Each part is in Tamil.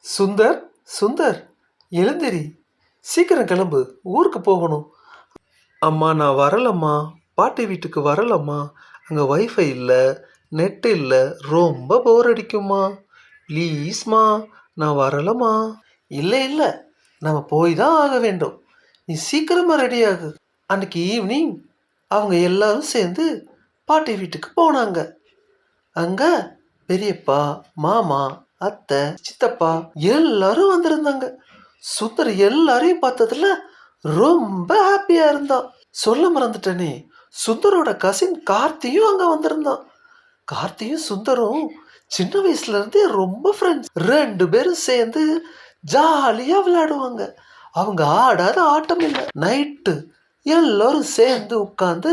சுந்தர், சுந்தர், எழுந்திரி. சீக்கிரம் கிளம்பு, ஊருக்கு போகணும். அம்மா நான் வரலம்மா, பாட்டி வீட்டுக்கு வரலம்மா. அங்கே வைஃபை இல்லை, நெட் இல்லை, ரொம்ப போர் அடிக்கும்மா. ப்ளீஸ்மா, நான் வரலம்மா. இல்லை இல்லை, நம்ம போய் தான் ஆக வேண்டும். நீ சீக்கிரமா ரெடி ஆகு. அன்னைக்கு ஈவினிங் அவங்க எல்லாரும் சேர்ந்து பாட்டி வீட்டுக்கு போனாங்க. அங்க பெரியப்பா, மாமா, அத்தை, சித்தப்பா எல்லாரும் வந்திருந்தாங்க. சுந்தர் எல்லாரையும் பார்த்ததுல ரொம்ப ஹாப்பியா இருந்தான். சொல்ல மறந்துட்டனே, சுந்தரோட கசின் கார்த்தியும் அங்க வந்திருந்தான். கார்த்தியும் சுந்தரும் சின்ன வயசுல இருந்தே ரொம்ப ஃப்ரெண்ட்ஸ். ரெண்டு பேரும் சேர்ந்து ஜாலியா விளையாடுவாங்க. அவங்க ஆடாத ஆட்டம் இல்லை. நைட்டு எல்லாரும் சேர்ந்து உட்காந்து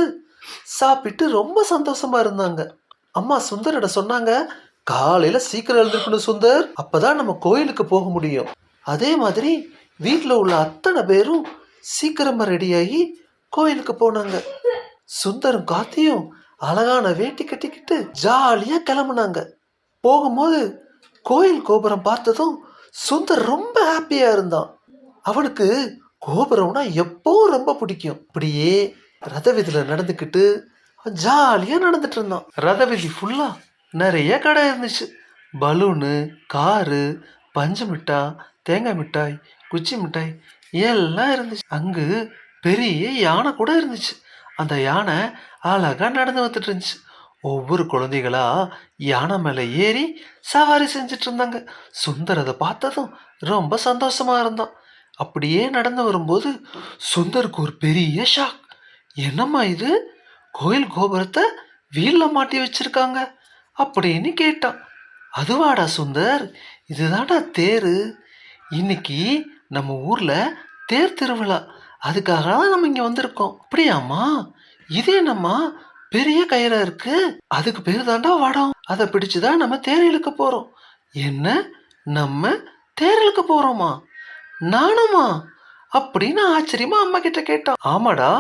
சாப்பிட்டு ரொம்ப சந்தோஷமா இருந்தாங்க. அம்மா சுந்தரிட சொன்னாங்க, காலையில சீக்கிரம் எழுந்திருக்கணும் சுந்தர், அப்பதான் நம்ம கோயிலுக்கு போக முடியும். அதே மாதிரி வீட்டில் உள்ள அத்தனை பேரும் சீக்கிரமா ரெடியாகி கோயிலுக்கு போனாங்க. சுந்தரும் கார்த்தியும் அழகான வேட்டி கட்டிக்கிட்டு ஜாலியா கிளம்புனாங்க. போகும்போது கோயில் கோபுரம் பார்த்ததும் சுந்தர் ரொம்ப ஹாப்பியா இருந்தான். அவனுக்கு கோபுரம்னா எப்பவும் ரொம்ப பிடிக்கும். அப்படியே ரத வீதியில நடந்துக்கிட்டு ஜாலியா நடந்துட்டு இருந்தான். ரத வீதி ஃபுல்லா நிறைய கடை இருந்துச்சு. பலூனு, காரு, பஞ்சு மிட்டாய், தேங்காய் மிட்டாய், குச்சி மிட்டாய் எல்லாம் இருந்துச்சு. அங்கு பெரிய யானை கூட இருந்துச்சு. அந்த யானை அழகா நடந்து வந்துட்டு இருந்துச்சு. ஒவ்வொரு குழந்தைகளா யானை மேல ஏறி சவாரி செஞ்சுட்டு இருந்தாங்க. சுந்தர் அதை பார்த்ததும் ரொம்ப சந்தோஷமா இருந்தான். அப்படியே நடந்து வரும்போது சுந்தருக்கு ஒரு பெரிய ஷாக். என்னம்மா இது, கோயில் கோபுரத்தை வீல்ல மாட்டி வச்சிருக்காங்க அப்படின்னு கேட்டான். அதுவாடா சுந்தர், இதுதான்டா தேரு. இன்னைக்கு நம்ம ஊர்ல தேர் திருவிழா, அதுக்காக தான் நம்ம இங்க வந்திருக்கோம். அப்படியாம்மா, இது என்னம்மா பெரிய கயிறா இருக்கு, அதுக்கு பேர் தாண்டா வடம். அதை பிடிச்சுதான் நம்ம தேர் இழுக்க போறோம். என்ன, நம்ம தேர் இழுக்க போறோமா? நானுமா அப்படின்னு ஆச்சரியமா அம்மா கிட்ட கேட்டான். ஆமாடா,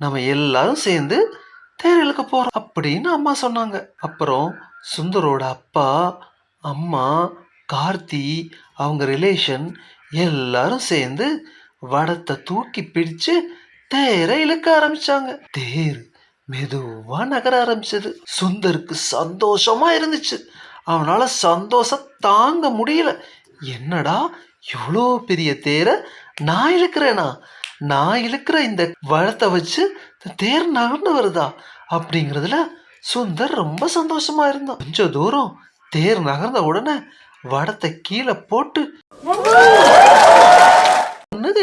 நம்ம எல்லாரும் சேர்ந்து தேர் இழுக்க போறோம் அப்படின்னு அம்மா சொன்னாங்க. அப்புறம் சுந்தரோட அப்பா, அம்மா, கார்த்தி, அவங்க ரிலேஷன் எல்லாரும் சேர்ந்து வடத்தை தூக்கி பிடிச்சு தேரை இழுக்க ஆரம்பிச்சாங்க. தேர் மெதுவா நகர ஆரம்பிச்சது. சுந்தருக்கு சந்தோஷமா இருந்துச்சு. அவனால சந்தோஷம் தாங்க முடியல. என்னடா, இவ்வளோ பெரிய தேரை நான் இழுக்கிறேனா? நான் இழுக்கிற இந்த வளத்தை வச்சு தேர் நகர்ந்து வருதா அப்படிங்கிறதுல சுந்தர் ரொம்ப சந்தோஷமா இருந்தான். கொஞ்சம் தூரம் தேர் நகர்ந்த உடனே வடத்தை கீழே போட்டு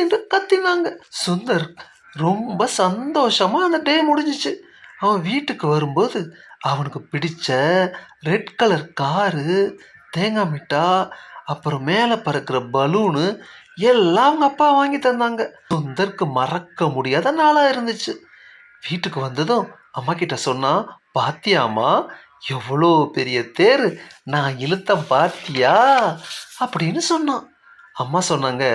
என்று கத்தினாங்க. சுந்தர் ரொம்ப சந்தோஷமா அந்த டே முடிஞ்சிச்சு. அவன் வீட்டுக்கு வரும்போது அவனுக்கு பிடிச்ச ரெட் கலர் காரு, தேங்காய் மிட்டாய், அப்புறம் மேலே பறக்கிற பலூனு எல்லாம் அவங்க அப்பா வாங்கி தந்தாங்க. சுந்தருக்கு மறக்க முடியாத நாளா இருந்துச்சு. வீட்டுக்கு வந்ததும் அம்மா கிட்ட சொன்னா, பாத்தியாமா எவ்வளோ பெரிய தேர் நான் இழுத்தம் பாத்தியா அப்படின்னு சொன்னான். அம்மா சொன்னாங்க,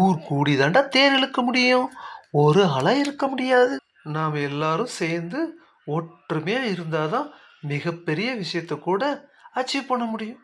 ஊர் கூடி தாண்டா தேர் இழுக்க முடியும், ஒரு அலை இருக்க முடியாது. நாம் எல்லாரும் சேர்ந்து ஒற்றுமையா இருந்தாதான் மிகப்பெரிய விஷயத்த கூட அச்சீவ் பண்ண முடியும்.